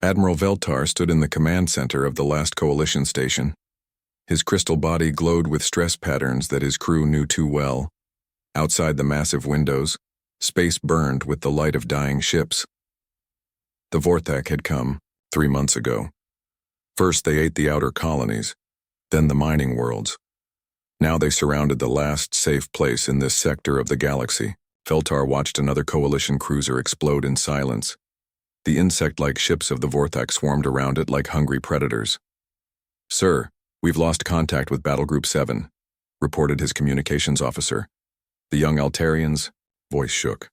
Admiral Veltar stood in the command center of the last Coalition station. His crystal body glowed with stress patterns that his crew knew too well. Outside the massive windows, space burned with the light of dying ships. The Vorthak had come 3 months ago. First they ate the outer colonies, then the mining worlds. Now they surrounded the last safe place in this sector of the galaxy. Veltar watched another Coalition cruiser explode in silence. The insect-like ships of the Vorthak swarmed around it like hungry predators. "Sir, we've lost contact with Battle Group 7, reported his communications officer. The young Altarian's voice shook.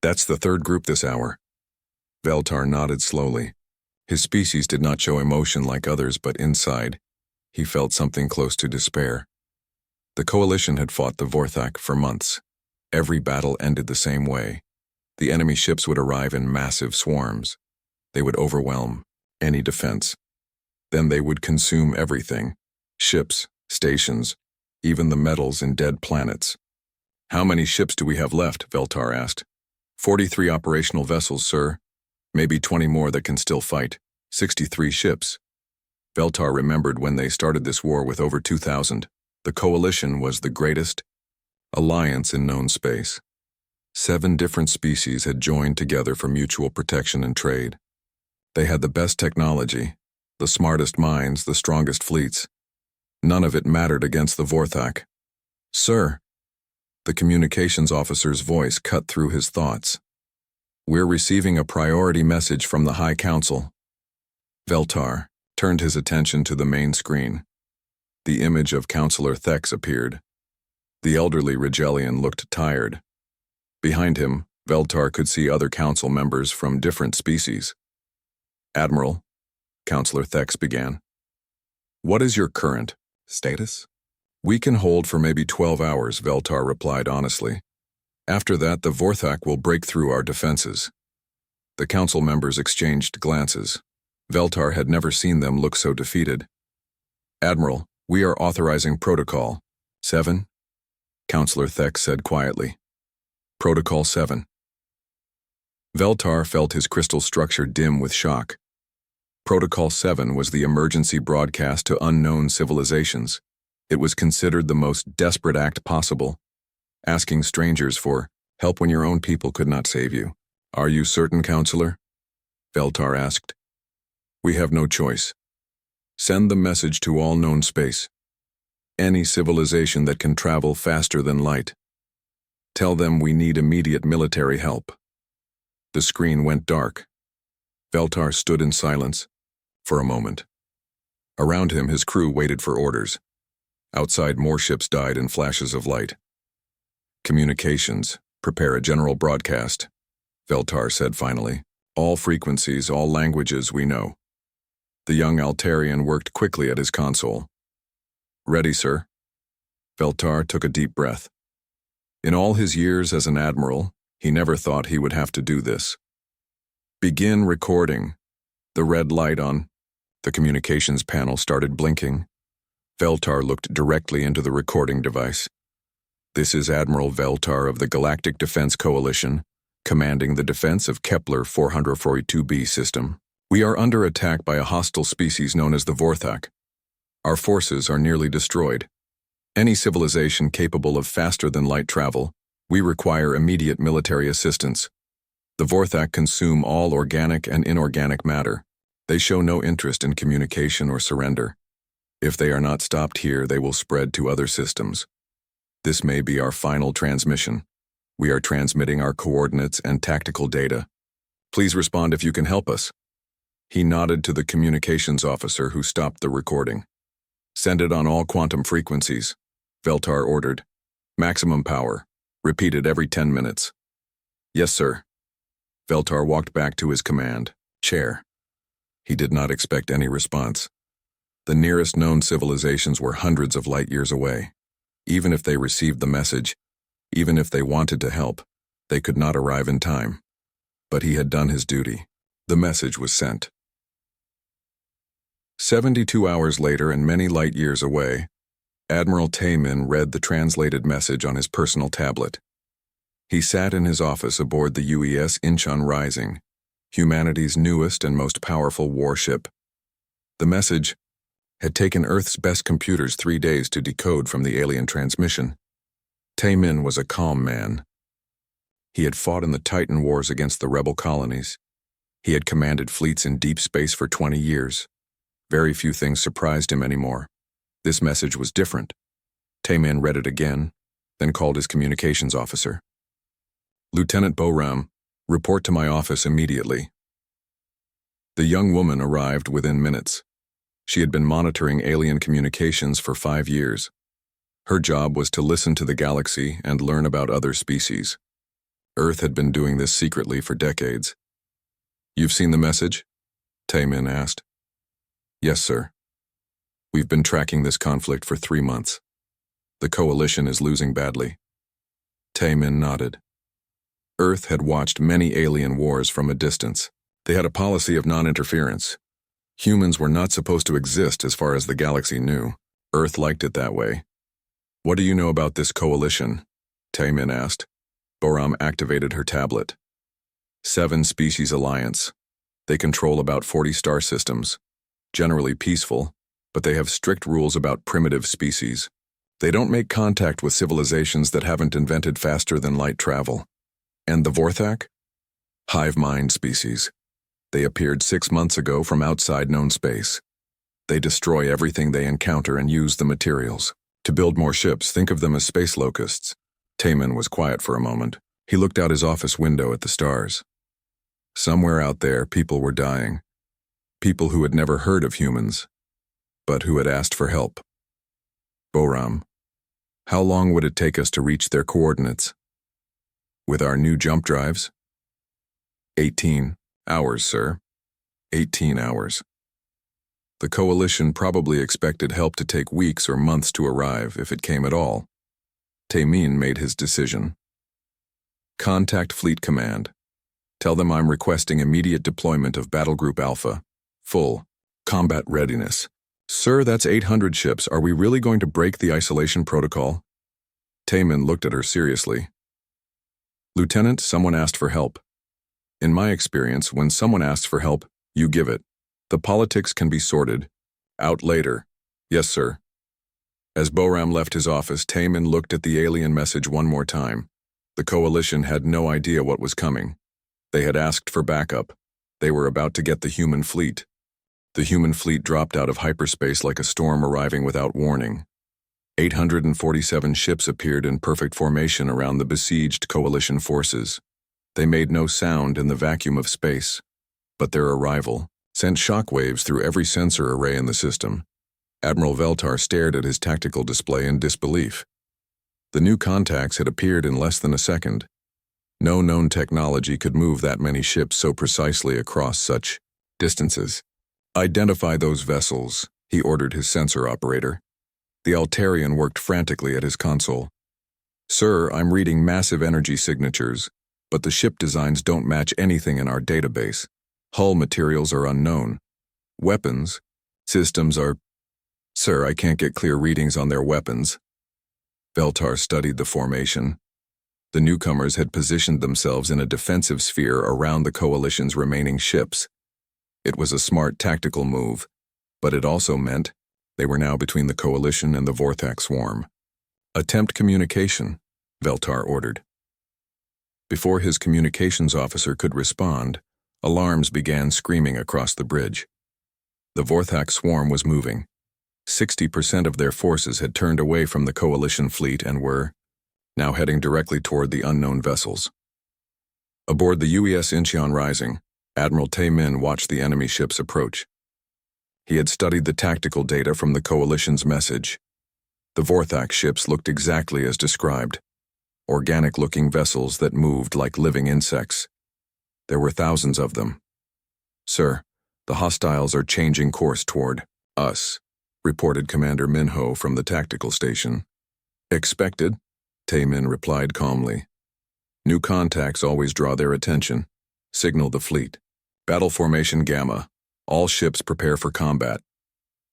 "That's the third group this hour." Veltar nodded slowly. His species did not show emotion like others, but inside, he felt something close to despair. The Coalition had fought the Vorthak for months. Every battle ended the same way. The enemy ships would arrive in massive swarms. They would overwhelm any defense. Then they would consume everything: ships, stations, even the metals in dead planets. "How many ships do we have left?" Veltar asked. 43 operational vessels, sir. Maybe 20 more that can still fight. 63 ships. Veltar remembered when they started this war with over 2,000. The Coalition was the greatest alliance in known space. 7 different species had joined together for mutual protection and trade. They had the best technology, the smartest minds, the strongest fleets. None of it mattered against the Vorthak. "Sir," the communications officer's voice cut through his thoughts. "We're receiving a priority message from the High Council." Veltar turned his attention to the main screen. The image of Councillor Thex appeared. The elderly Rigelian looked tired. Behind him, Veltar could see other council members from different species. "Admiral," Councillor Thex began, "what is your current status?" "We can hold for maybe 12 hours, Veltar replied honestly. "After that, the Vorthak will break through our defenses." The council members exchanged glances. Veltar had never seen them look so defeated. "Admiral, we are authorizing Protocol 7, Councillor Thex said quietly. "Protocol 7. Veltar felt his crystal structure dim with shock. Protocol 7 was the emergency broadcast to unknown civilizations. It was considered the most desperate act possible, asking strangers for help when your own people could not save you. "Are you certain, Counselor?" Veltar asked. "We have no choice. Send the message to all known space. Any civilization that can travel faster than light. Tell them we need immediate military help." The screen went dark. Veltar stood in silence for a moment. Around him, his crew waited for orders. Outside, more ships died in flashes of light. "Communications, prepare a general broadcast," Veltar said finally. "All frequencies, all languages we know." The young Altarian worked quickly at his console. "Ready, sir." Veltar took a deep breath. In all his years as an admiral, he never thought he would have to do this. "Begin recording." The red light on the communications panel started blinking. Veltar looked directly into the recording device. "This is Admiral Veltar of the Galactic Defense Coalition, commanding the defense of Kepler 442b system. We are under attack by a hostile species known as the Vorthak. Our forces are nearly destroyed. Any civilization capable of faster-than-light travel, we require immediate military assistance. The Vorthak consume all organic and inorganic matter. They show no interest in communication or surrender. If they are not stopped here, they will spread to other systems. This may be our final transmission. We are transmitting our coordinates and tactical data. Please respond if you can help us." He nodded to the communications officer who stopped the recording. "Send it on all quantum frequencies," Veltar ordered. "Maximum power. Repeated every 10 minutes. "Yes, sir." Veltar walked back to his command chair. He did not expect any response. The nearest known civilizations were hundreds of light years away. Even if they received the message, even if they wanted to help, they could not arrive in time. But he had done his duty. The message was sent. 72 hours later and many light years away, Admiral Taymin read the translated message on his personal tablet. He sat in his office aboard the UES Incheon Rising, humanity's newest and most powerful warship. The message had taken Earth's best computers 3 days to decode from the alien transmission. Tae-min was a calm man. He had fought in the Titan Wars against the rebel colonies. He had commanded fleets in deep space for 20 years. Very few things surprised him anymore. This message was different. Tae-min read it again, then called his communications officer. "Lieutenant Boram, report to my office immediately." The young woman arrived within minutes. She had been monitoring alien communications for 5 years. Her job was to listen to the galaxy and learn about other species. Earth had been doing this secretly for decades. "You've seen the message?" Tae-min asked. "Yes, sir. We've been tracking this conflict for 3 months. The coalition is losing badly." Tae-min nodded. Earth had watched many alien wars from a distance. They had a policy of non-interference. Humans were not supposed to exist as far as the galaxy knew. Earth liked it that way. "What do you know about this coalition?" Tae-min asked. Boram activated her tablet. 7-species alliance. They control about 40 star systems. Generally peaceful, but they have strict rules about primitive species. They don't make contact with civilizations that haven't invented faster than light travel. And the Vorthak? Hive mind species. They appeared 6 months ago from outside known space. They destroy everything they encounter and use the materials. To build more ships, think of them as space locusts. Tae-min was quiet for a moment. He looked out his office window at the stars. Somewhere out there, people were dying. People who had never heard of humans, but who had asked for help. "Boram, how long would it take us to reach their coordinates?" "With our new jump drives?" 18 hours, sir. 18 hours. The coalition probably expected help to take weeks or months to arrive, if it came at all. Tae-min made his decision. "Contact Fleet Command. Tell them I'm requesting immediate deployment of Battle Group Alpha. Full combat readiness." "Sir, that's 800 ships. Are we really going to break the isolation protocol?" Tae-min looked at her seriously. "Lieutenant, someone asked for help. In my experience, when someone asks for help, you give it. The politics can be sorted out later." "Yes, sir." As Boram left his office, Tae-min looked at the alien message one more time. The coalition had no idea what was coming. They had asked for backup. They were about to get the human fleet. The human fleet dropped out of hyperspace like a storm arriving without warning. 847 ships appeared in perfect formation around the besieged coalition forces. They made no sound in the vacuum of space, but their arrival sent shockwaves through every sensor array in the system. Admiral Veltar stared at his tactical display in disbelief. The new contacts had appeared in less than a second. No known technology could move that many ships so precisely across such distances. "Identify those vessels," he ordered his sensor operator. The Altarian worked frantically at his console. "Sir, I'm reading massive energy signatures, but the ship designs don't match anything in our database. Hull materials are unknown. Weapons systems are... Sir, I can't get clear readings on their weapons." Veltar studied the formation. The newcomers had positioned themselves in a defensive sphere around the coalition's remaining ships. It was a smart tactical move, but it also meant they were now between the coalition and the Vorthak swarm. "Attempt communication," Veltar ordered. Before his communications officer could respond, alarms began screaming across the bridge. The Vorthak swarm was moving. 60% of their forces had turned away from the coalition fleet and were now heading directly toward the unknown vessels. Aboard the UES Incheon Rising, Admiral Tae-min watched the enemy ships approach. He had studied the tactical data from the coalition's message. The Vorthak ships looked exactly as described. Organic-looking vessels that moved like living insects. There were thousands of them. "Sir, the hostiles are changing course toward us," reported Commander Minho from the tactical station. "Expected," Tae-min replied calmly. "New contacts always draw their attention. Signal the fleet. Battle formation Gamma. All ships prepare for combat."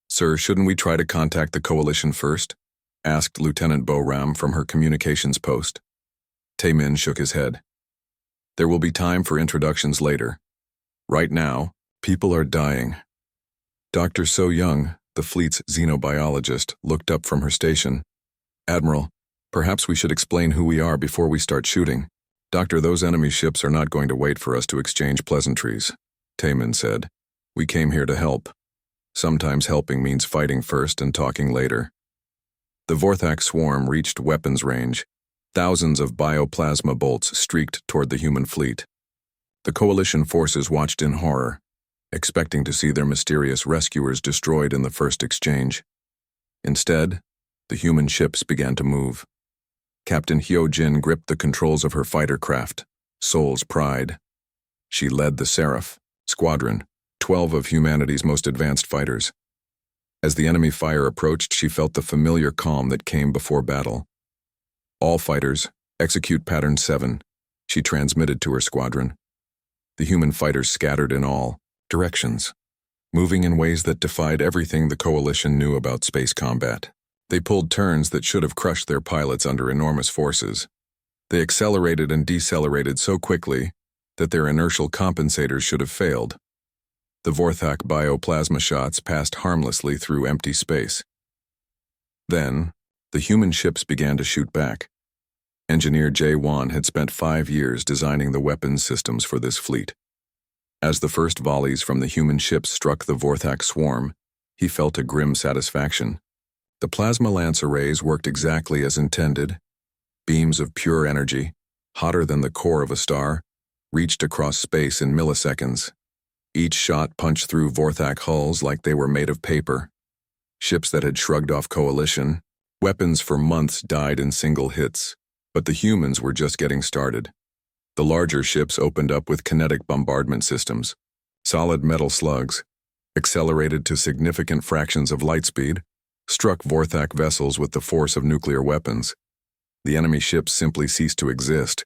"Sir, shouldn't we try to contact the coalition first?" asked Lieutenant Boram from her communications post. Tae-min shook his head. "There will be time for introductions later. Right now, people are dying. Dr. So Young, the fleet's xenobiologist, looked up from her station. Admiral, perhaps we should explain who we are before we start shooting. Doctor, those enemy ships are not going to wait for us to exchange pleasantries, Taman said. We came here to help. Sometimes helping means fighting first and talking later. The Vorthak swarm reached weapons range. Thousands of bioplasma bolts streaked toward the human fleet. The coalition forces watched in horror, expecting to see their mysterious rescuers destroyed in the first exchange. Instead, the human ships began to move. Captain Hyojin gripped the controls of her fighter craft, Soul's Pride. She led the Seraph squadron, 12 of humanity's most advanced fighters. As the enemy fire approached, she felt the familiar calm that came before battle. All fighters, execute Pattern 7, she transmitted to her squadron. The human fighters scattered in all directions, moving in ways that defied everything the coalition knew about space combat. They pulled turns that should have crushed their pilots under enormous forces. They accelerated and decelerated so quickly that their inertial compensators should have failed. The Vorthak bioplasma shots passed harmlessly through empty space. Then, the human ships began to shoot back. Engineer Jay Wan had spent 5 years designing the weapons systems for this fleet. As the first volleys from the human ships struck the Vorthak swarm, he felt a grim satisfaction. The plasma lance arrays worked exactly as intended. Beams of pure energy, hotter than the core of a star, reached across space in milliseconds. Each shot punched through Vorthak hulls like they were made of paper. Ships that had shrugged off coalition, weapons for months died in single hits, but the humans were just getting started. The larger ships opened up with kinetic bombardment systems, solid metal slugs, accelerated to significant fractions of light speed, struck Vorthak vessels with the force of nuclear weapons. The enemy ships simply ceased to exist,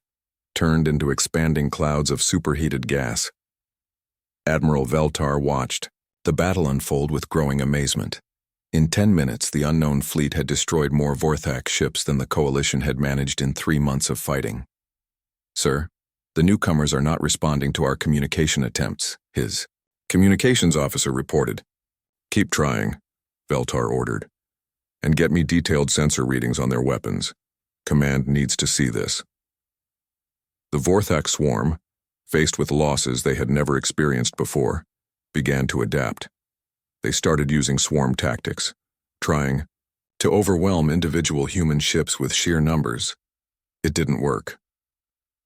turned into expanding clouds of superheated gas. Admiral Veltar watched the battle unfold with growing amazement. In 10 minutes, the unknown fleet had destroyed more Vorthak ships than the coalition had managed in 3 months of fighting. Sir, the newcomers are not responding to our communication attempts, his communications officer reported. Keep trying, Veltar ordered, and get me detailed sensor readings on their weapons. Command needs to see this. The Vorthak swarm, faced with losses they had never experienced before, began to adapt. They started using swarm tactics, trying to overwhelm individual human ships with sheer numbers. It didn't work.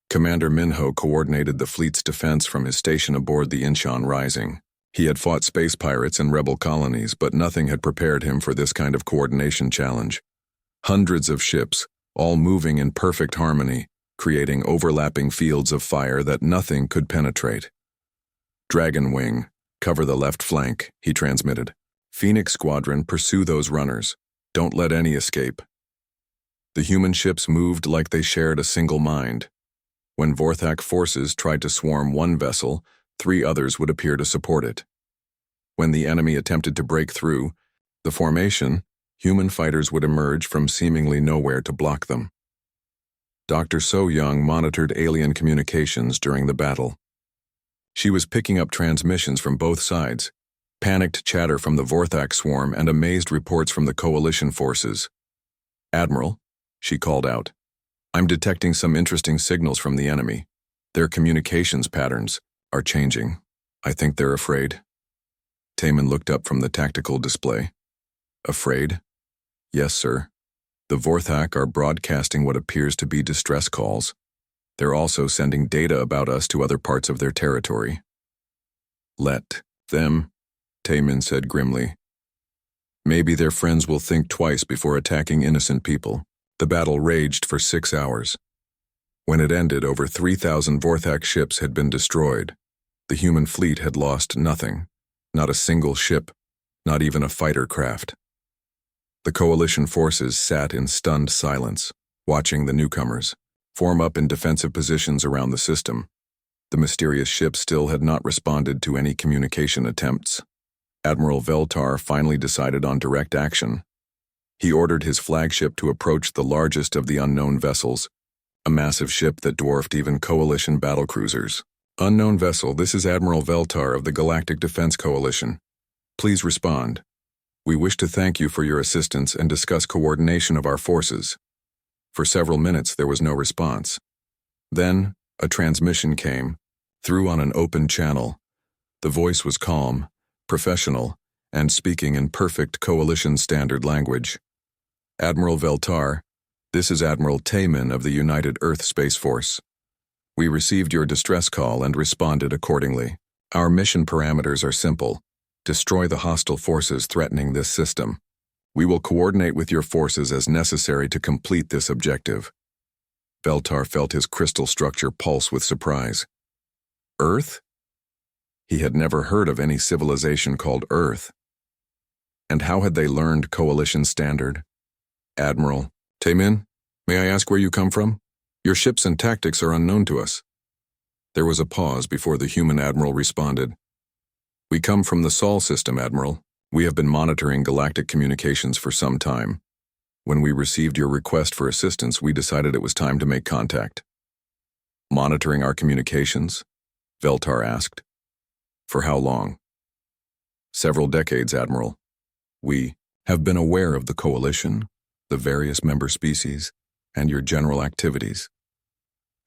Commander Minho coordinated the fleet's defense from his station aboard the Incheon Rising. He had fought space pirates and rebel colonies, but nothing had prepared him for this kind of coordination challenge. Hundreds of ships, all moving in perfect harmony, creating overlapping fields of fire that nothing could penetrate. Dragon Wing, cover the left flank, he transmitted. Phoenix Squadron, pursue those runners. Don't let any escape. The human ships moved like they shared a single mind. When Vorthak forces tried to swarm one vessel, 3 others would appear to support it. When the enemy attempted to break through the formation, human fighters would emerge from seemingly nowhere to block them. Dr. So Young monitored alien communications during the battle. She was picking up transmissions from both sides, panicked chatter from the Vorthak swarm and amazed reports from the coalition forces. Admiral, she called out, I'm detecting some interesting signals from the enemy. Their communications patterns are changing. I think they're afraid. Taman looked up from the tactical display. Afraid? Yes, sir. The Vorthak are broadcasting what appears to be distress calls. They're also sending data about us to other parts of their territory. Let them, Taman said grimly. Maybe their friends will think twice before attacking innocent people. The battle raged for 6 hours. When it ended, over 3,000 Vorthak ships had been destroyed. The human fleet had lost nothing, not a single ship, not even a fighter craft. The coalition forces sat in stunned silence, watching the newcomers form up in defensive positions around the system. The mysterious ship still had not responded to any communication attempts. Admiral Veltar finally decided on direct action. He ordered his flagship to approach the largest of the unknown vessels, a massive ship that dwarfed even coalition battlecruisers. Unknown vessel, this is Admiral Veltar of the Galactic Defense Coalition. Please respond. We wish to thank you for your assistance and discuss coordination of our forces. For several minutes, there was no response. Then, a transmission came, through on an open channel. The voice was calm, professional, and speaking in perfect Coalition standard language. Admiral Veltar, this is Admiral Tayman of the United Earth Space Force. We received your distress call and responded accordingly. Our mission parameters are simple. Destroy the hostile forces threatening this system. We will coordinate with your forces as necessary to complete this objective. Veltar felt his crystal structure pulse with surprise. Earth? He had never heard of any civilization called Earth. And how had they learned Coalition standard? Admiral Tayman, may I ask where you come from? Your ships and tactics are unknown to us. There was a pause before the human admiral responded. We come from the Sol system, Admiral. We have been monitoring galactic communications for some time. When we received your request for assistance, we decided it was time to make contact. Monitoring our communications? Veltar asked. For how long? Several decades, Admiral. We have been aware of the Coalition, the various member species, and your general activities.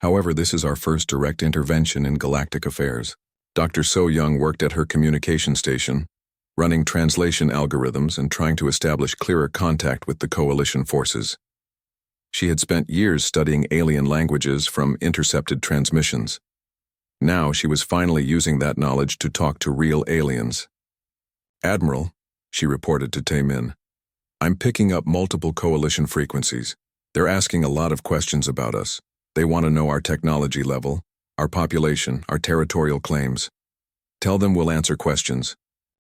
However, this is our first direct intervention in galactic affairs. Dr. So Young worked at her communication station, running translation algorithms and trying to establish clearer contact with the Coalition forces. She had spent years studying alien languages from intercepted transmissions. Now she was finally using that knowledge to talk to real aliens. Admiral, she reported to Tayman, I'm picking up multiple Coalition frequencies. They're asking a lot of questions about us. They want to know our technology level, our population, our territorial claims. Tell them we'll answer questions.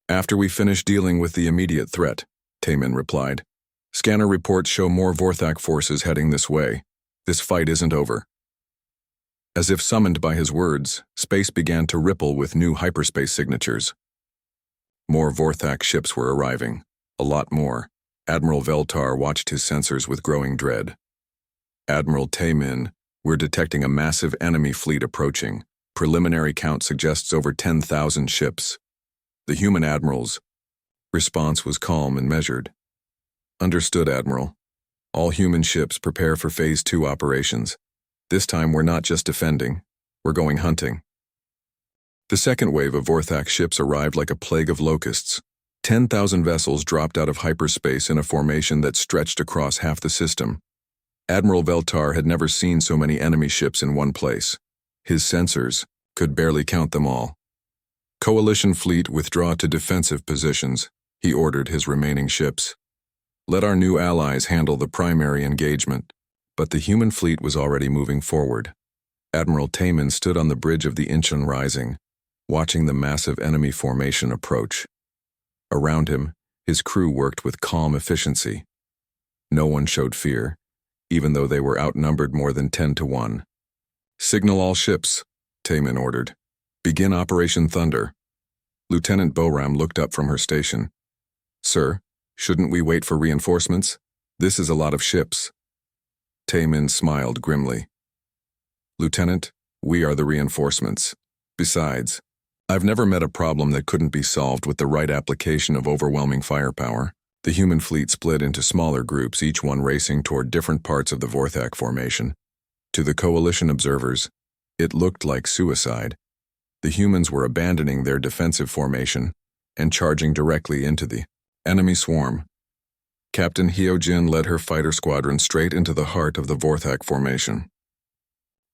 After we finish dealing with the immediate threat, Tayman replied. Scanner reports show more Vorthak forces heading this way. This fight isn't over. As if summoned by his words, space began to ripple with new hyperspace signatures. More Vorthak ships were arriving. A lot more. Admiral Veltar watched his sensors with growing dread. Admiral Tayman, we're detecting a massive enemy fleet approaching. Preliminary count suggests over 10,000 ships. The human admiral's response was calm and measured. Understood, Admiral. All human ships prepare for Phase 2 operations. This time we're not just defending, we're going hunting. The second wave of Vorthak ships arrived like a plague of locusts. 10,000 vessels dropped out of hyperspace in a formation that stretched across half the system. Admiral Veltar had never seen so many enemy ships in one place. His sensors could barely count them all. Coalition fleet withdraw to defensive positions, he ordered his remaining ships. Let our new allies handle the primary engagement. But the human fleet was already moving forward. Admiral Tayman stood on the bridge of the Incheon Rising, watching the massive enemy formation approach. Around him, his crew worked with calm efficiency. No one showed fear, even though they were outnumbered more than 10 to 1. Signal all ships, Tayman ordered. Begin Operation Thunder. Lieutenant Boram looked up from her station. Sir, shouldn't we wait for reinforcements? This is a lot of ships. Tayman smiled grimly. Lieutenant, we are the reinforcements. Besides, I've never met a problem that couldn't be solved with the right application of overwhelming firepower. The human fleet split into smaller groups, each one racing toward different parts of the Vorthak formation. To the Coalition observers, it looked like suicide. The humans were abandoning their defensive formation and charging directly into the enemy swarm. Captain Hyojin led her fighter squadron straight into the heart of the Vorthak formation.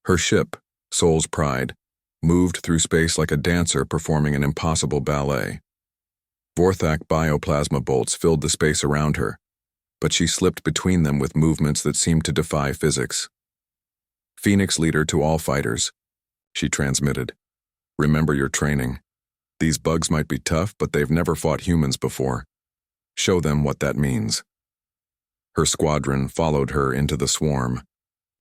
Her ship, Soul's Pride, moved through space like a dancer performing an impossible ballet. Vorthak bioplasma bolts filled the space around her, but she slipped between them with movements that seemed to defy physics. Phoenix leader to all fighters, she transmitted. Remember your training. These bugs might be tough, but they've never fought humans before. Show them what that means. Her squadron followed her into the swarm.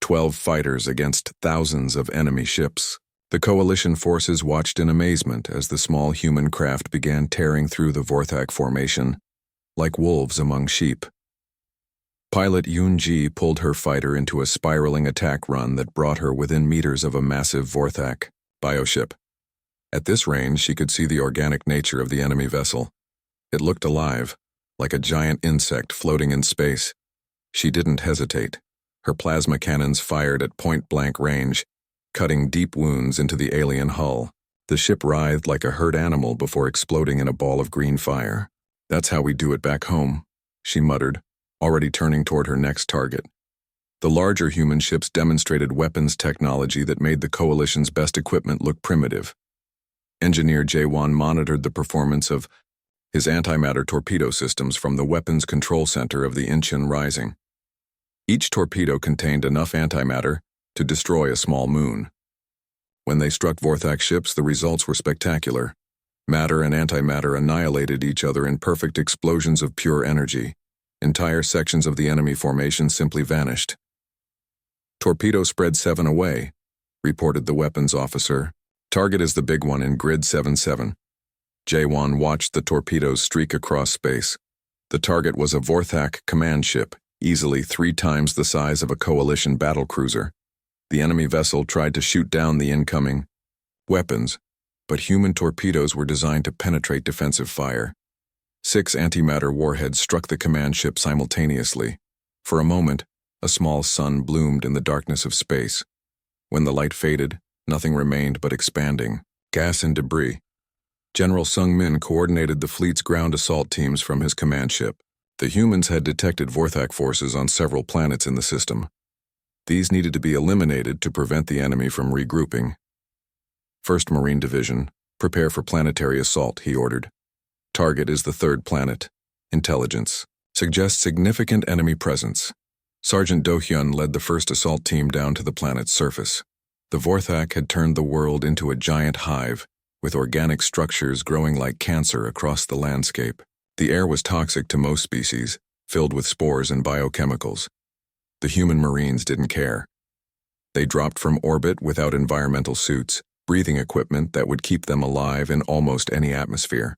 12 fighters against thousands of enemy ships. The Coalition forces watched in amazement as the small human craft began tearing through the Vorthak formation, like wolves among sheep. Pilot Yoon-ji pulled her fighter into a spiraling attack run that brought her within meters of a massive Vorthak bioship. At this range, she could see the organic nature of the enemy vessel. It looked alive, like a giant insect floating in space. She didn't hesitate. Her plasma cannons fired at point-blank range, cutting deep wounds into the alien hull. The ship writhed like a hurt animal before exploding in a ball of green fire. "That's how we do it back home," she muttered, already turning toward her next target. The larger human ships demonstrated weapons technology that made the Coalition's best equipment look primitive. Engineer Jaewon monitored the performance of his antimatter torpedo systems from the weapons control center of the Incheon Rising. Each torpedo contained enough antimatter to destroy a small moon. When they struck Vorthak ships, the results were spectacular. Matter and antimatter annihilated each other in perfect explosions of pure energy. Entire sections of the enemy formation simply vanished. "Torpedo spread 7 away," reported the weapons officer. "Target is the big one in grid 77. Jaewon watched the torpedoes streak across space. The target was a Vorthak command ship, easily 3 times the size of a Coalition battlecruiser. The enemy vessel tried to shoot down the incoming weapons, but human torpedoes were designed to penetrate defensive fire. 6 antimatter warheads struck the command ship simultaneously. For a moment, a small sun bloomed in the darkness of space. When the light faded, nothing remained but expanding gas and debris. General Sung-min coordinated the fleet's ground assault teams from his command ship. The humans had detected Vorthak forces on several planets in the system. These needed to be eliminated to prevent the enemy from regrouping. "1st Marine Division, prepare for planetary assault," he ordered. "Target is the 3rd planet. Intelligence suggests significant enemy presence." Sergeant Do-hyun led the first assault team down to the planet's surface. The Vorthak had turned the world into a giant hive, with organic structures growing like cancer across the landscape. The air was toxic to most species, filled with spores and biochemicals. The human Marines didn't care. They dropped from orbit without environmental suits, breathing equipment that would keep them alive in almost any atmosphere.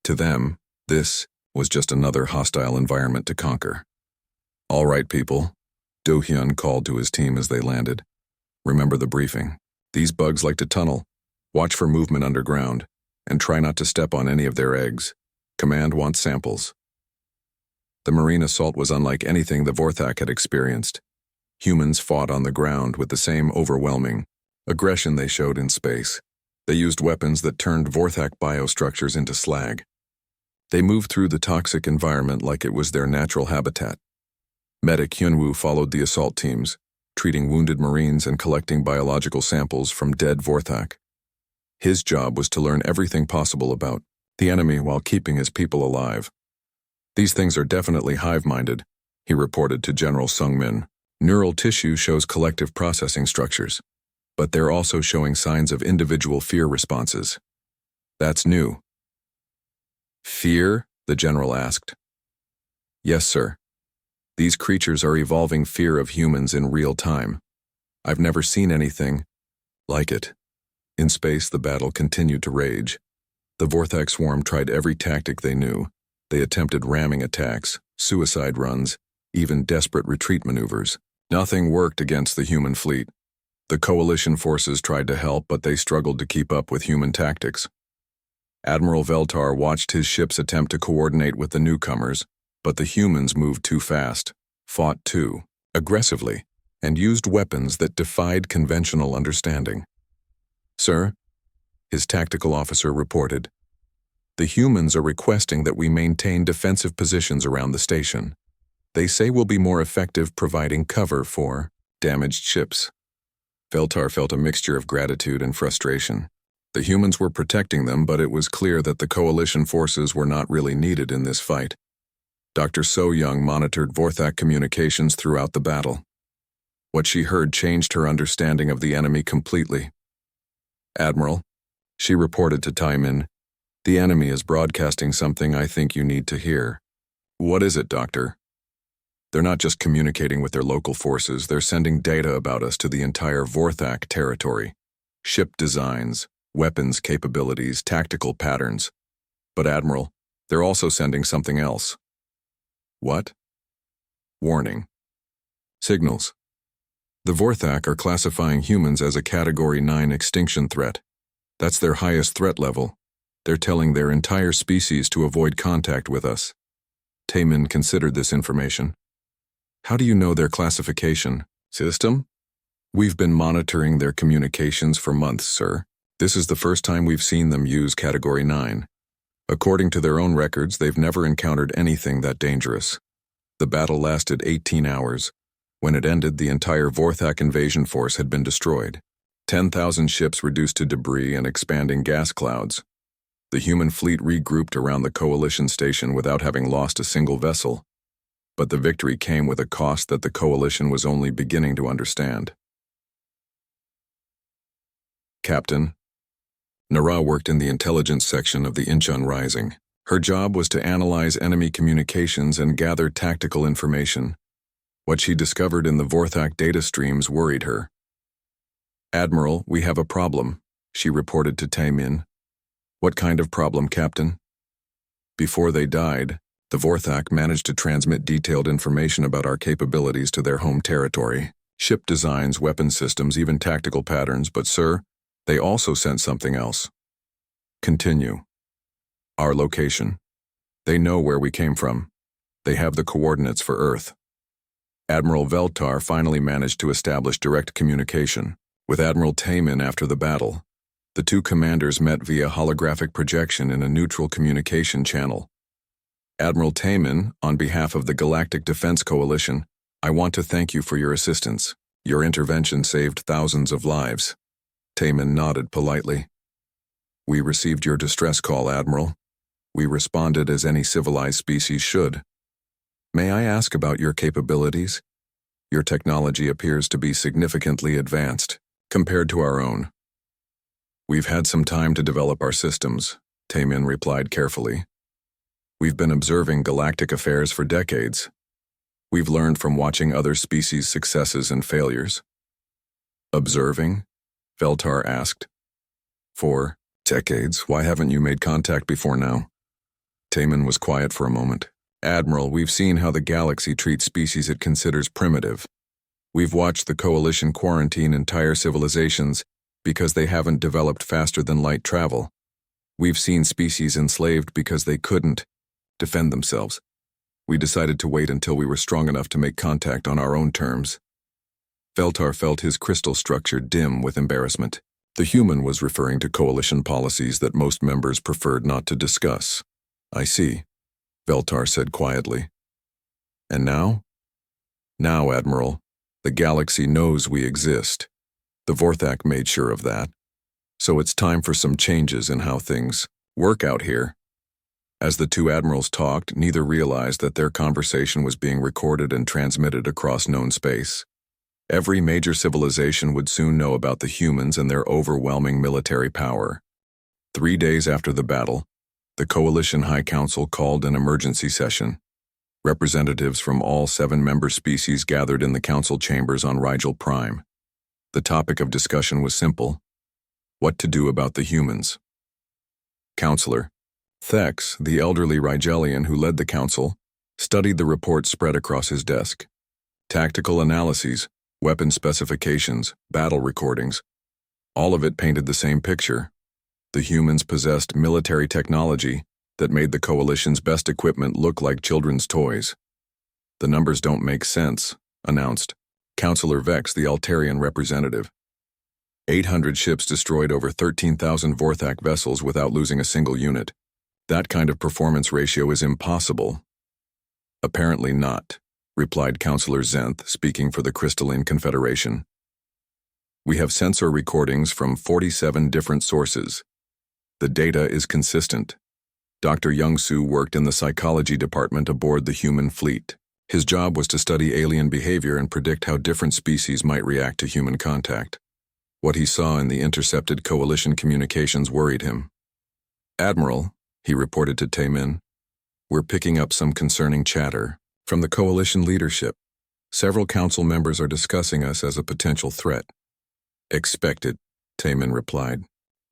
To them, this was just another hostile environment to conquer. "All right, people," Do-hyun called to his team as they landed. "Remember the briefing. These bugs like to tunnel. Watch for movement underground, and try not to step on any of their eggs. Command wants samples." The marine assault was unlike anything the Vorthak had experienced. Humans fought on the ground with the same overwhelming aggression they showed in space. They used weapons that turned Vorthak biostructures into slag. They moved through the toxic environment like it was their natural habitat. Medic Hyunwoo followed the assault teams, treating wounded Marines and collecting biological samples from dead Vorthak. His job was to learn everything possible about the enemy while keeping his people alive. "These things are definitely hive-minded," he reported to General Sung-min. "Neural tissue shows collective processing structures, but they're also showing signs of individual fear responses. That's new." "Fear?" the general asked. "Yes, sir. These creatures are evolving fear of humans in real time. I've never seen anything like it." In space, the battle continued to rage. The Vorthak swarm tried every tactic they knew. They attempted ramming attacks, suicide runs, even desperate retreat maneuvers. Nothing worked against the human fleet. The Coalition forces tried to help, but they struggled to keep up with human tactics. Admiral Veltar watched his ships attempt to coordinate with the newcomers, but the humans moved too fast, fought too aggressively, and used weapons that defied conventional understanding. "Sir," his tactical officer reported, "the humans are requesting that we maintain defensive positions around the station. They say we'll be more effective providing cover for damaged ships." Veltar felt a mixture of gratitude and frustration. The humans were protecting them, but it was clear that the Coalition forces were not really needed in this fight. Dr. So-young monitored Vorthak communications throughout the battle. What she heard changed her understanding of the enemy completely. "Admiral," she reported to Taimin, "the enemy is broadcasting something I think you need to hear." "What is it, Doctor?" "They're not just communicating with their local forces, they're sending data about us to the entire Vorthak territory. Ship designs, weapons capabilities, tactical patterns. But Admiral, they're also sending something else." "What?" "Warning. Signals. The Vorthak are classifying humans as a Category 9 extinction threat. That's their highest threat level. They're telling their entire species to avoid contact with us. Taemin considered this information. How do you know their classification system? We've been monitoring their communications for months, sir. This is the first time we've seen them use Category 9. According to their own records, they've never encountered anything that dangerous. The battle lasted 18 hours. When it ended, the entire Vorthak invasion force had been destroyed. 10,000 ships reduced to debris and expanding gas clouds. The human fleet regrouped around the coalition station without having lost a single vessel. But the victory came with a cost that the coalition was only beginning to understand. Captain, Nara worked in the intelligence section of the Incheon Rising. Her job was to analyze enemy communications and gather tactical information. What she discovered in the Vorthak data streams worried her. "Admiral, we have a problem," she reported to Taemin. "What kind of problem, Captain?" Before they died, the Vorthak managed to transmit detailed information about our capabilities to their home territory. Ship designs, weapon systems, even tactical patterns, but sir, they also sent something else. Continue. Our location. They know where we came from. They have the coordinates for Earth. Admiral Veltar finally managed to establish direct communication with Admiral Taemin after the battle. The two commanders met via holographic projection in a neutral communication channel. Admiral Taemin, on behalf of the Galactic Defense Coalition, I want to thank you for your assistance. Your intervention saved thousands of lives. Taemin nodded politely. We received your distress call, Admiral. We responded as any civilized species should. May I ask about your capabilities? Your technology appears to be significantly advanced compared to our own. We've had some time to develop our systems, Taemin replied carefully. We've been observing galactic affairs for decades. We've learned from watching other species' successes and failures. Observing? Veltar asked. For decades, why haven't you made contact before now? Taemin was quiet for a moment. Admiral, we've seen how the galaxy treats species it considers primitive. We've watched the Coalition quarantine entire civilizations because they haven't developed faster than light travel. We've seen species enslaved because they couldn't defend themselves. We decided to wait until we were strong enough to make contact on our own terms. Veltar felt his crystal structure dim with embarrassment. The human was referring to Coalition policies that most members preferred not to discuss. I see, Veltar said quietly. And now? Now, Admiral, the galaxy knows we exist. The Vorthak made sure of that. So it's time for some changes in how things work out here. As the two admirals talked, neither realized that their conversation was being recorded and transmitted across known space. Every major civilization would soon know about the humans and their overwhelming military power. 3 days after the battle, the Coalition High Council called an emergency session. Representatives from all 7 member species gathered in the council chambers on Rigel Prime. The topic of discussion was simple: what to do about the humans. Counselor Thex, the elderly Rigelian who led the council, studied the reports spread across his desk. Tactical analyses, weapon specifications, battle recordings, all of it painted the same picture. The humans possessed military technology that made the Coalition's best equipment look like children's toys. The numbers don't make sense, announced Counselor Vex, the Altarian representative. 800 ships destroyed over 13,000 Vorthak vessels without losing a single unit. That kind of performance ratio is impossible. Apparently not, replied Counselor Zenth, speaking for the Crystalline Confederation. We have sensor recordings from 47 different sources. The data is consistent. Dr. Youngsu worked in the psychology department aboard the human fleet. His job was to study alien behavior and predict how different species might react to human contact. What he saw in the intercepted Coalition communications worried him. Admiral, he reported to Taemin, we're picking up some concerning chatter from the Coalition leadership. Several council members are discussing us as a potential threat. Expected, Taemin replied.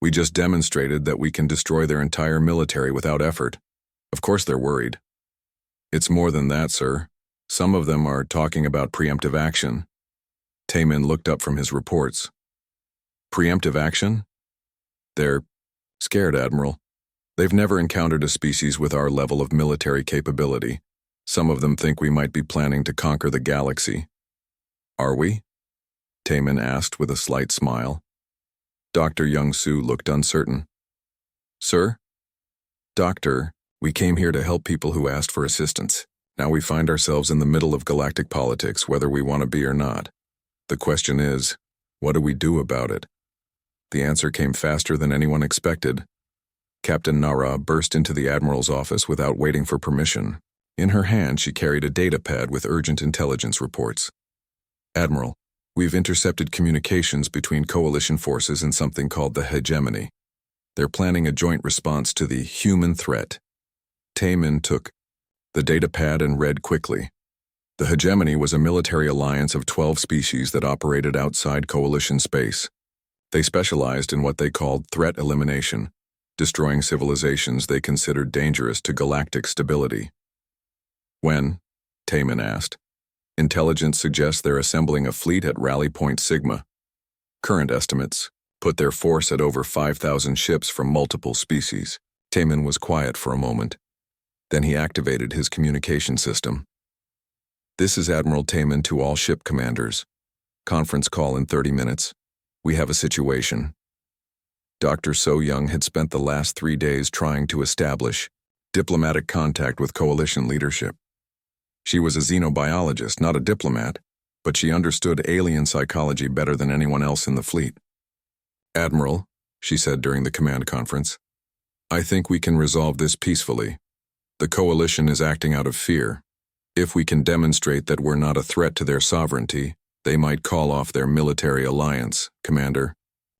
We just demonstrated that we can destroy their entire military without effort. Of course they're worried. It's more than that, sir. Some of them are talking about preemptive action. Taemin looked up from his reports. Preemptive action? They're scared, Admiral. They've never encountered a species with our level of military capability. Some of them think we might be planning to conquer the galaxy. Are we? Taemin asked with a slight smile. Dr. Young-Soo looked uncertain. Sir? Doctor, we came here to help people who asked for assistance. Now we find ourselves in the middle of galactic politics, whether we want to be or not. The question is, what do we do about it? The answer came faster than anyone expected. Captain Nara burst into the Admiral's office without waiting for permission. In her hand, she carried a data pad with urgent intelligence reports. Admiral, we've intercepted communications between coalition forces and something called the Hegemony. They're planning a joint response to the human threat. Taemin took the data pad and read quickly. The Hegemony was a military alliance of 12 species that operated outside coalition space. They specialized in what they called threat elimination, destroying civilizations they considered dangerous to galactic stability. When? Taemin asked. Intelligence suggests they're assembling a fleet at Rally Point Sigma. Current estimates put their force at over 5,000 ships from multiple species. Taemin was quiet for a moment. Then he activated his communication system. This is Admiral Taemin to all ship commanders. Conference call in 30 minutes. We have a situation. Dr. So Young had spent the last 3 days trying to establish diplomatic contact with coalition leadership. She was a xenobiologist, not a diplomat, but she understood alien psychology better than anyone else in the fleet. Admiral, she said during the command conference, I think we can resolve this peacefully. The coalition is acting out of fear. If we can demonstrate that we're not a threat to their sovereignty, they might call off their military alliance, Commander.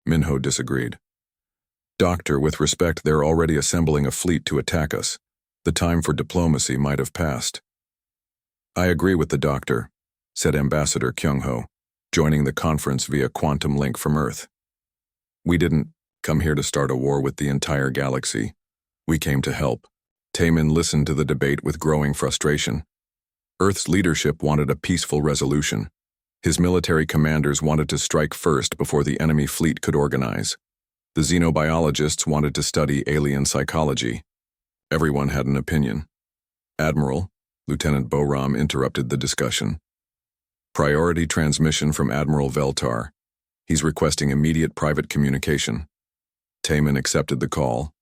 Minho disagreed. Doctor, with respect, they're already assembling a fleet to attack us. The time for diplomacy might have passed. I agree with the doctor, said Ambassador Kyung-ho, joining the conference via quantum link from Earth. We didn't come here to start a war with the entire galaxy. We came to help. Taemin listened to the debate with growing frustration. Earth's leadership wanted a peaceful resolution. His military commanders wanted to strike first before the enemy fleet could organize. The xenobiologists wanted to study alien psychology. Everyone had an opinion. Admiral, Lieutenant Boram interrupted the discussion. Priority transmission from Admiral Veltar. He's requesting immediate private communication. Taemin accepted the call.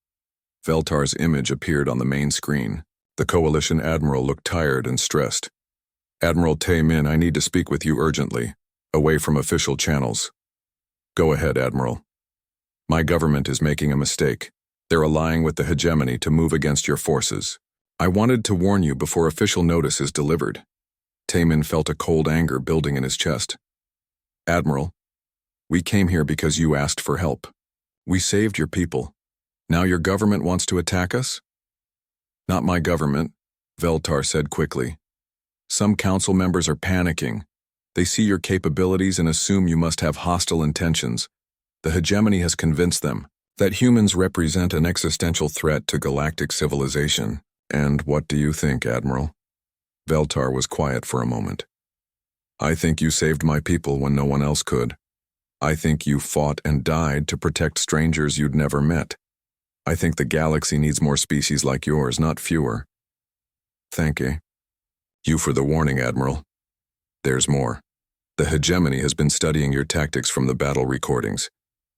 Veltar's image appeared on the main screen. The coalition admiral looked tired and stressed. Admiral Taemin, I need to speak with you urgently, away from official channels. Go ahead, Admiral. My government is making a mistake. They're allying with the Hegemony to move against your forces. I wanted to warn you before official notice is delivered. Taemin felt a cold anger building in his chest. Admiral, we came here because you asked for help. We saved your people. Now your government wants to attack us? Not my government, Veltar said quickly. Some council members are panicking. They see your capabilities and assume you must have hostile intentions. The Hegemony has convinced them that humans represent an existential threat to galactic civilization. And what do you think, Admiral? Veltar was quiet for a moment. I think you saved my people when no one else could. I think you fought and died to protect strangers you'd never met. I think the galaxy needs more species like yours, not fewer. Thank you for the warning, Admiral. There's more. The Hegemony has been studying your tactics from the battle recordings.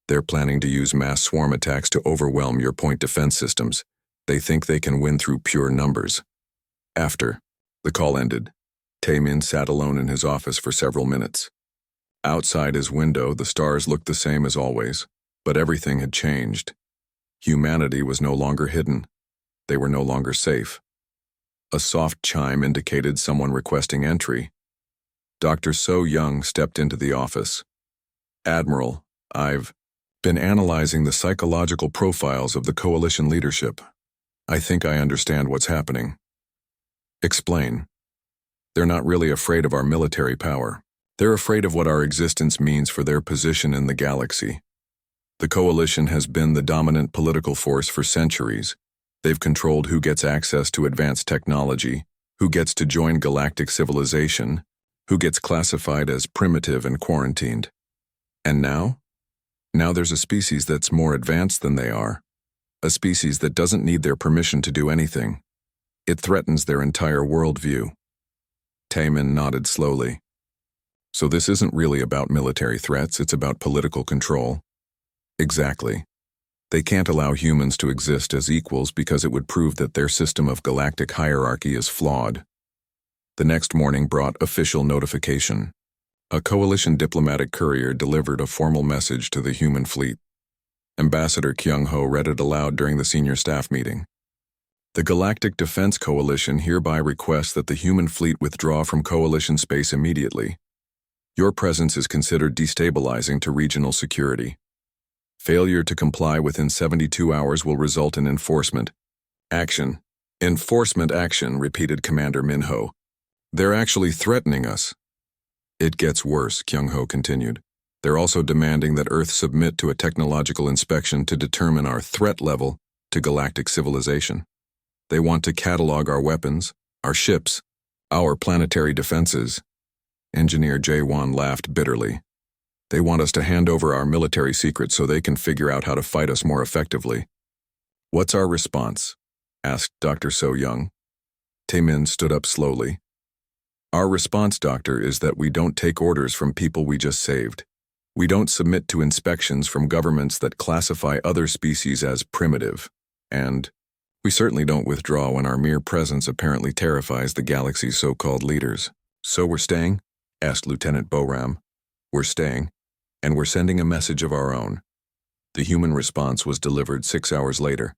They're planning to use mass swarm attacks to overwhelm your point defense systems. They think they can win through pure numbers. After the call ended, Taemin sat alone in his office for several minutes. Outside his window, the stars looked the same as always, but everything had changed. Humanity was no longer hidden. They were no longer safe. A soft chime indicated someone requesting entry. Dr. So Young stepped into the office. Admiral, I've been analyzing the psychological profiles of the coalition leadership. I think I understand what's happening. Explain. They're not really afraid of our military power. They're afraid of what our existence means for their position in the galaxy. The coalition has been the dominant political force for centuries. They've controlled who gets access to advanced technology, who gets to join galactic civilization, who gets classified as primitive and quarantined. And now? Now there's a species that's more advanced than they are. A species that doesn't need their permission to do anything. It threatens their entire worldview. Taemin nodded slowly. So this isn't really about military threats, it's about political control. Exactly. They can't allow humans to exist as equals because it would prove that their system of galactic hierarchy is flawed. The next morning brought official notification. A coalition diplomatic courier delivered a formal message to the human fleet. Ambassador Kyung-ho read it aloud during the senior staff meeting. The Galactic Defense Coalition hereby requests that the human fleet withdraw from coalition space immediately. Your presence is considered destabilizing to regional security. Failure to comply within 72 hours will result in enforcement action. Enforcement action, repeated Commander Minho. They're actually threatening us. It gets worse, Kyung-ho continued. They're also demanding that Earth submit to a technological inspection to determine our threat level to galactic civilization. They want to catalog our weapons, our ships, our planetary defenses. Engineer Jae-won laughed bitterly. They want us to hand over our military secrets so they can figure out how to fight us more effectively. What's our response? Asked Dr. So-young. Taemin stood up slowly. Our response, Doctor, is that we don't take orders from people we just saved. We don't submit to inspections from governments that classify other species as primitive. And we certainly don't withdraw when our mere presence apparently terrifies the galaxy's so-called leaders. So we're staying? Asked Lieutenant Boram. We're staying. And we're sending a message of our own. The human response was delivered 6 hours later.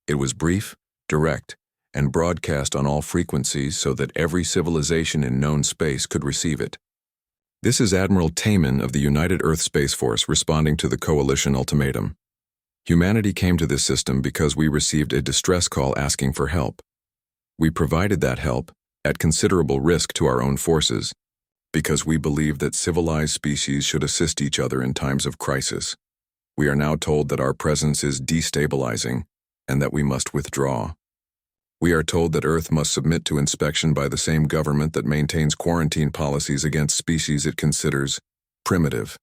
It was brief, direct, and broadcast on all frequencies so that every civilization in known space could receive it. This is Admiral Taemin of the United Earth Space Force responding to the Coalition ultimatum. Humanity came to this system because we received a distress call asking for help. We provided that help, at considerable risk to our own forces, because we believe that civilized species should assist each other in times of crisis. We are now told that our presence is destabilizing and that we must withdraw. We are told that Earth must submit to inspection by the same government that maintains quarantine policies against species it considers primitive.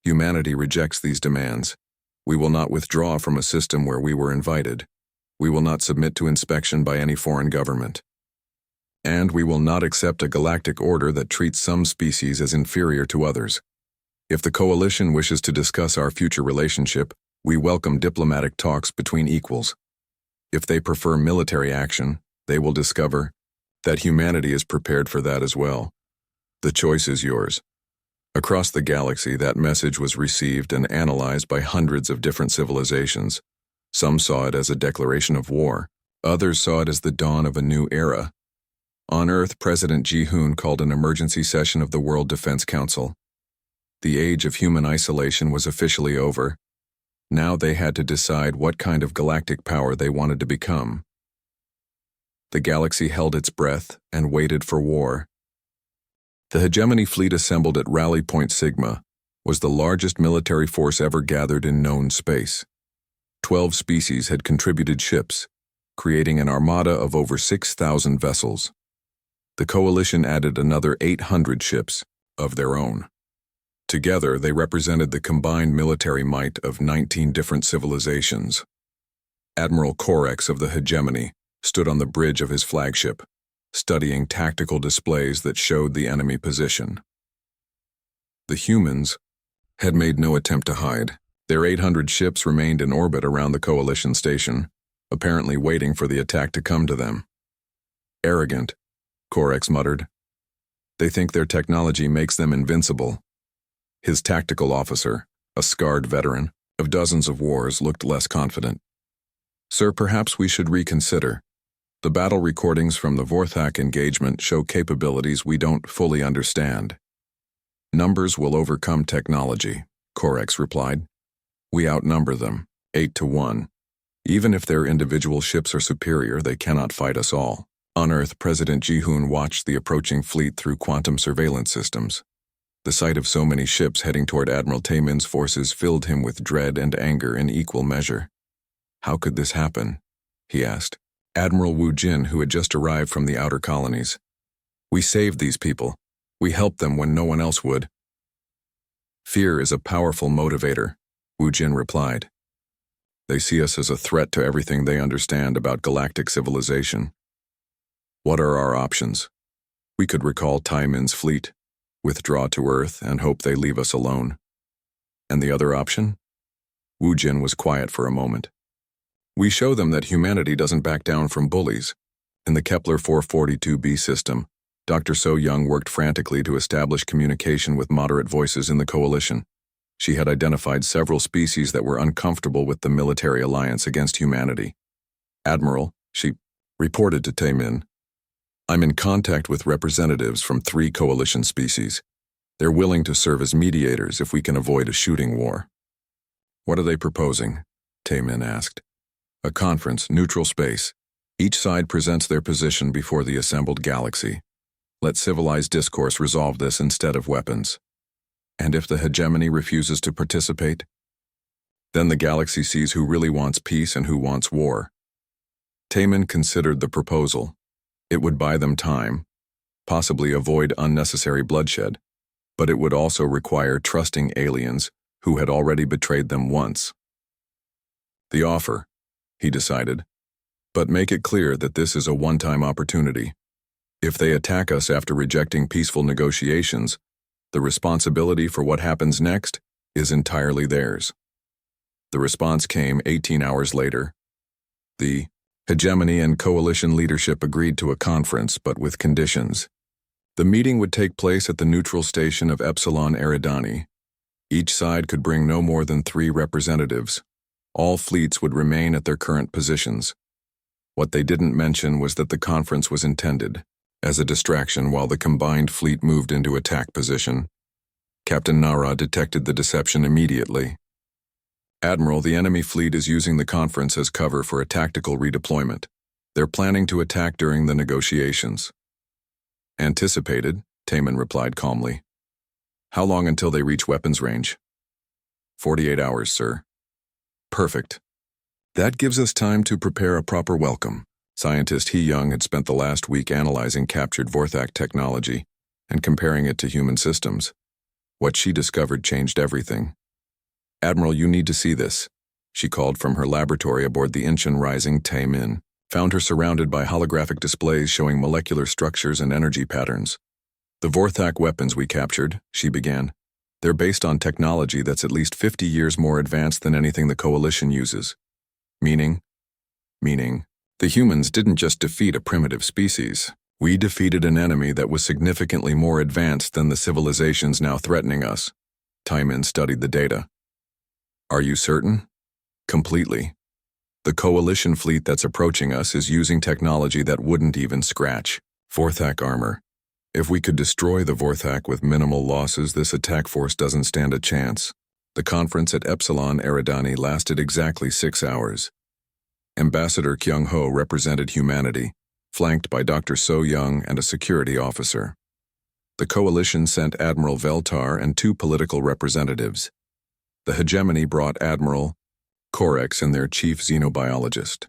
Humanity rejects these demands. We will not withdraw from a system where we were invited. We will not submit to inspection by any foreign government. And we will not accept a galactic order that treats some species as inferior to others. If the Coalition wishes to discuss our future relationship, we welcome diplomatic talks between equals. If they prefer military action, they will discover that humanity is prepared for that as well. The choice is yours. Across the galaxy, that message was received and analyzed by hundreds of different civilizations. Some saw it as a declaration of war. Others saw it as the dawn of a new era. On Earth, President Ji-hoon called an emergency session of the World Defense Council. The age of human isolation was officially over. Now they had to decide what kind of galactic power they wanted to become. The galaxy held its breath and waited for war. The hegemony fleet assembled at Rally Point Sigma was the largest military force ever gathered in known space. 12 species had contributed ships, creating an armada of over 6,000 vessels. The Coalition added another 800 ships of their own. Together, they represented the combined military might of 19 different civilizations. Admiral Orcs of the hegemony stood on the bridge of his flagship, studying tactical displays that showed the enemy position. The humans had made no attempt to hide. Their 800 ships remained in orbit around the Coalition station, apparently waiting for the attack to come to them. Arrogant, Orcs muttered. They think their technology makes them invincible. His tactical officer, a scarred veteran of dozens of wars, looked less confident. Sir, perhaps we should reconsider. The battle recordings from the Vorthak engagement show capabilities we don't fully understand. Numbers will overcome technology, Orcs replied. We outnumber them, 8-1. Even if their individual ships are superior, they cannot fight us all. On Earth, President Ji-hoon watched the approaching fleet through quantum surveillance systems. The sight of so many ships heading toward Admiral Taemin's forces filled him with dread and anger in equal measure. How could this happen? He asked. Admiral Wu Jin, who had just arrived from the outer colonies. We saved these people. We helped them when no one else would. Fear is a powerful motivator, Wu Jin replied. They see us as a threat to everything they understand about galactic civilization. What are our options? We could recall Tai Min's fleet, withdraw to Earth, and hope they leave us alone. And the other option? Wu Jin was quiet for a moment. We show them that humanity doesn't back down from bullies. In the Kepler 442b system, Dr. So Young worked frantically to establish communication with moderate voices in the coalition. She had identified several species that were uncomfortable with the military alliance against humanity. Admiral, she reported to Tai Min, I'm in contact with representatives from 3 coalition species. They're willing to serve as mediators if we can avoid a shooting war. What are they proposing? Tai Min asked. A conference, neutral space. Each side presents their position before the assembled galaxy. Let civilized discourse resolve this instead of weapons. And if the hegemony refuses to participate? Then the galaxy sees who really wants peace and who wants war. Tai Min considered the proposal. It would buy them time, possibly avoid unnecessary bloodshed, but it would also require trusting aliens who had already betrayed them once. The offer, he decided, but make it clear that this is a one-time opportunity. If they attack us after rejecting peaceful negotiations, the responsibility for what happens next is entirely theirs. The response came 18 hours later. The hegemony and coalition leadership agreed to a conference, but with conditions. The meeting would take place at the neutral station of Epsilon Eridani. Each side could bring no more than 3 representatives. All fleets would remain at their current positions. What they didn't mention was that the conference was intended as a distraction while the combined fleet moved into attack position. Captain Nara detected the deception immediately. Admiral, the enemy fleet is using the conference as cover for a tactical redeployment. They're planning to attack during the negotiations. Anticipated, Tai Min replied calmly. How long until they reach weapons range? 48 hours, sir. Perfect. That gives us time to prepare a proper welcome. Scientist He Young had spent the last week analyzing captured Vorthak technology and comparing it to human systems. What she discovered changed everything. Admiral, you need to see this. She called from her laboratory aboard the Incheon Rising Tai Min, found her surrounded by holographic displays showing molecular structures and energy patterns. The Vorthak weapons we captured, she began. They're based on technology that's at least 50 years more advanced than anything the Coalition uses. Meaning, the humans didn't just defeat a primitive species. We defeated an enemy that was significantly more advanced than the civilizations now threatening us. Tai Min studied the data. Are you certain? Completely. The Coalition fleet that's approaching us is using technology that wouldn't even scratch Vorthak armor. If we could destroy the Vorthak with minimal losses, this attack force doesn't stand a chance. The conference at Epsilon Eridani lasted exactly 6 hours. Ambassador Kyung Ho represented humanity, flanked by Dr. So Young and a security officer. The coalition sent Admiral Veltar and 2 political representatives. The hegemony brought Admiral Orcs and their chief xenobiologist.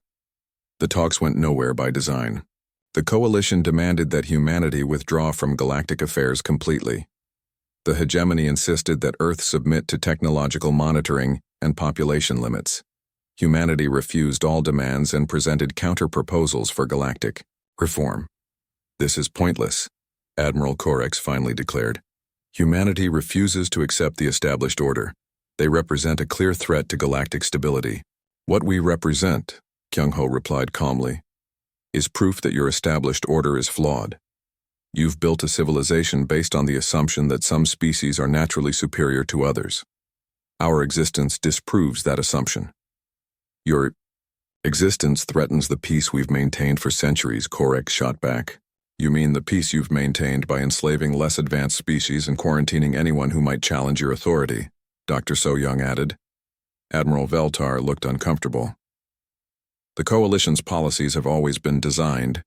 The talks went nowhere by design. The coalition demanded that humanity withdraw from galactic affairs completely. The hegemony insisted that Earth submit to technological monitoring and population limits. Humanity refused all demands and presented counter-proposals for galactic reform. This is pointless, Admiral Korex finally declared. Humanity refuses to accept the established order. They represent a clear threat to galactic stability. What we represent, Kyung Ho replied calmly, is proof that your established order is flawed. You've built a civilization based on the assumption that some species are naturally superior to others. Our existence disproves that assumption. Your existence threatens the peace we've maintained for centuries, Korex shot back. You mean the peace you've maintained by enslaving less advanced species and quarantining anyone who might challenge your authority, Dr. So Young added. Admiral Veltar looked uncomfortable. The Coalition's policies have always been designed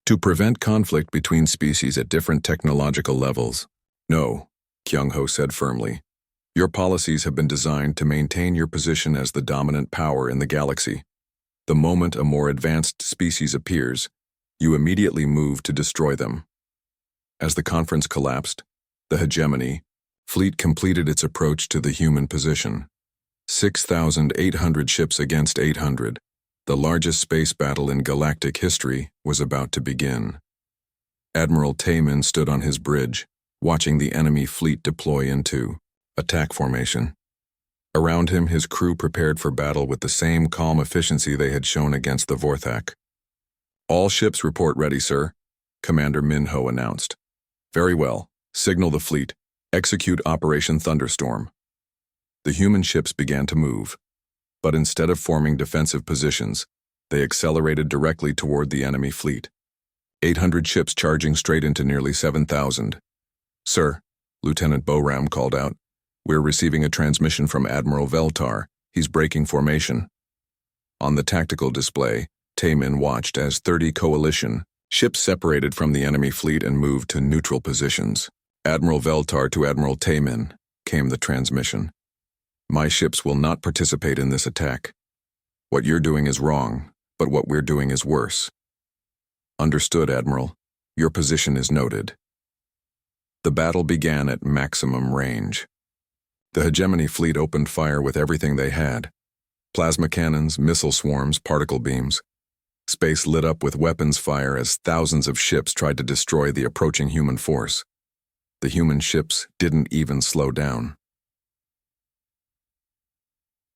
to prevent conflict between species at different technological levels. No, Kyung Ho said firmly. Your policies have been designed to maintain your position as the dominant power in the galaxy. The moment a more advanced species appears, you immediately move to destroy them. As the conference collapsed, the hegemony, Fleet completed its approach to the human position. 6,800 ships against 800. The largest space battle in galactic history was about to begin. Admiral Taman stood on his bridge, watching the enemy fleet deploy into attack formation. Around him, his crew prepared for battle with the same calm efficiency they had shown against the Vorthak. "All ships report ready, sir," Commander Minho announced. "Very well. Signal the fleet. Execute Operation Thunderstorm." The human ships began to move, but instead of forming defensive positions, they accelerated directly toward the enemy fleet. 800 ships charging straight into nearly 7,000. "Sir," Lieutenant Boram called out, "we're receiving a transmission from Admiral Veltar. He's breaking formation." On the tactical display, Taman watched as 30 coalition ships separated from the enemy fleet and moved to neutral positions. "Admiral Veltar to Admiral Taman," came the transmission. "My ships will not participate in this attack. What you're doing is wrong, but what we're doing is worse." "Understood, Admiral. Your position is noted." The battle began at maximum range. The hegemony fleet opened fire with everything they had: plasma cannons, missile swarms, particle beams. Space lit up with weapons fire as thousands of ships tried to destroy the approaching human force. The human ships didn't even slow down.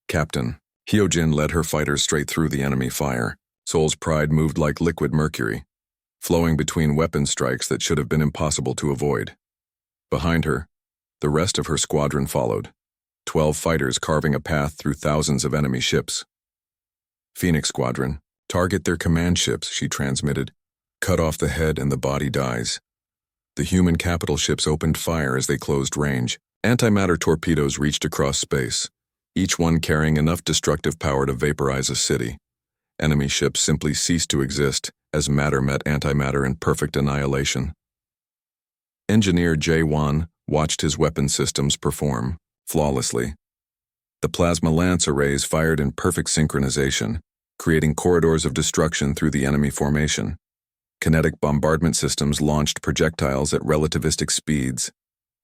Captain Hyojin led her fighters straight through the enemy fire. Seoul's pride moved like liquid mercury, flowing between weapon strikes that should have been impossible to avoid. Behind her, the rest of her squadron followed, 12 fighters carving a path through thousands of enemy ships. "Phoenix Squadron, target their command ships," she transmitted. "Cut off the head and the body dies." The human capital ships opened fire as they closed range. Antimatter torpedoes reached across space, each one carrying enough destructive power to vaporize a city. Enemy ships simply ceased to exist as matter met antimatter in perfect annihilation. Engineer J1 watched his weapon systems perform flawlessly. The plasma lance arrays fired in perfect synchronization, creating corridors of destruction through the enemy formation. Kinetic bombardment systems launched projectiles at relativistic speeds,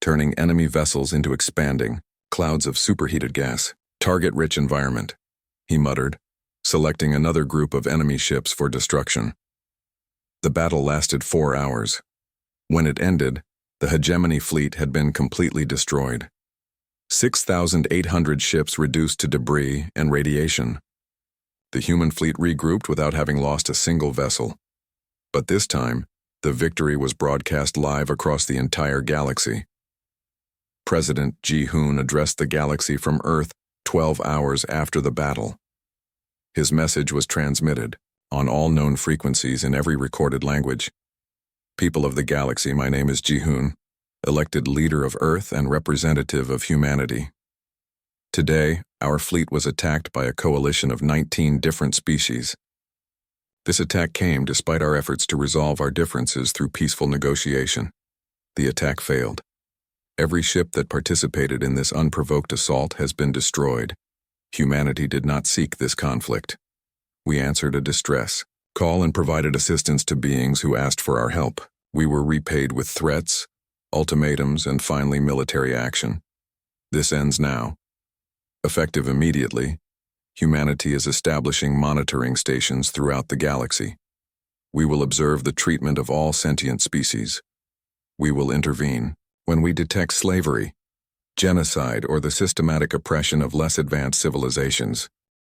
turning enemy vessels into expanding clouds of superheated gas. "Target-rich environment," he muttered, selecting another group of enemy ships for destruction. The battle lasted 4 hours. When it ended, the hegemony fleet had been completely destroyed. 6,800 ships reduced to debris and radiation. The human fleet regrouped without having lost a single vessel. But this time, the victory was broadcast live across the entire galaxy. President Ji-hoon addressed the galaxy from Earth 12 hours after the battle. His message was transmitted on all known frequencies in every recorded language. "People of the galaxy, my name is Ji-hoon, elected leader of Earth and representative of humanity. Today, our fleet was attacked by a coalition of 19 different species. This attack came despite our efforts to resolve our differences through peaceful negotiation. The attack failed. Every ship that participated in this unprovoked assault has been destroyed. Humanity did not seek this conflict. We answered a distress call and provided assistance to beings who asked for our help. We were repaid with threats, ultimatums, and finally military action. This ends now. Effective immediately, humanity is establishing monitoring stations throughout the galaxy. We will observe the treatment of all sentient species. We will intervene when we detect slavery, genocide, or the systematic oppression of less advanced civilizations.